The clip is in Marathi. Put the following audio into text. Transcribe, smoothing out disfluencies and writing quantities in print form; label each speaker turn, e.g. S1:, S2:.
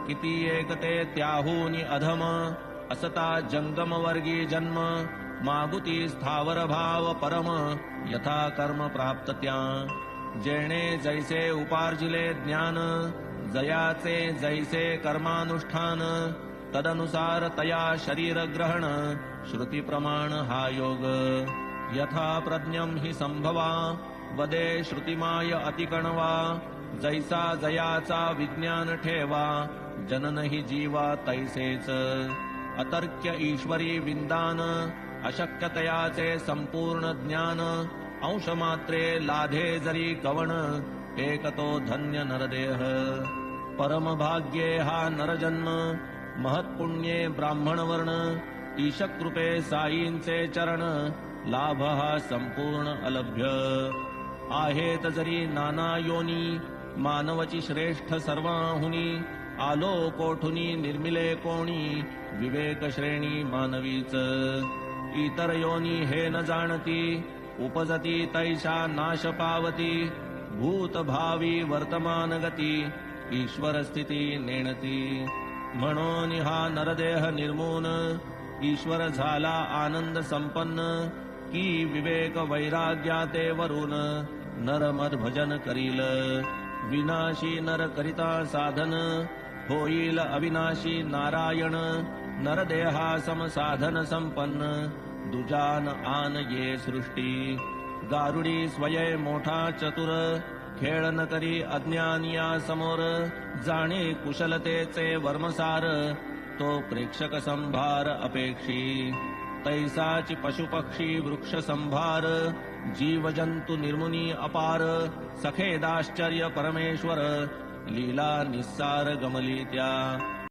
S1: किती एकते त्याहूनी अधम असता जंगम वर्गी जन्म मागुती स्थावर भाव परम यथा कर्म प्राप्त त्या जेणे जैसे उपार्जिले ज्ञान जयाचे जैसे कर्मानुष्ठान तदनुसार तया शरीर ग्रहण श्रुती प्रमाण हा योग यथा प्रज्ञम हि संभवा वदे श्रुतिमाय अतिकणवा जैसा जयाचा विज्ञान ठेवा जनन हि जीवा तैसेच अतर्क्य ईश्वरी विंदान अशक्यतयाचे संपूर्ण ज्ञान अंशमात्रे लाधे जरी कवण एकतो धन्य नरदेह परमभाग्ये हा नरजन्म महत्पुण्ये ब्राह्मणवर्ण ईशकृपे साईंचे चरण लाभ हा संपूर्ण अलभ्य आहेत जरी नाना योनी मानवची श्रेष्ठ सर्वाहुनी आलो कोठुनी निर्मिले कोणी विवेक श्रेणी मानवीच इतर योनी हे न जाणती उपजती तैषा नाश पावती भूत भावी वर्तमान गती ईश्वर स्थिती नेणती म्हणून हा नरदेह निर्मून ईश्वर झाला आनंद संपन्न की विवेक वैराग्याते वरून नरमद भजन करील विनाशी नर करिता साधन होईल अविनाशी नारायण नरदेहा सम साधन संपन्न दुजान आन ये सृष्टी गारुडी स्वये मोठा चतुर खेळ न करी अज्ञानिया समोर जाणे कुशलतेचे वर्मसार तो प्रेक्षक संभार अपेक्षी तैसाची पशुपक्षी वृक्ष संभार जीव जंतु निर्मुनी अपार सखेदाश्चर्य परमेश्वर लीला निस्सार गमली त्या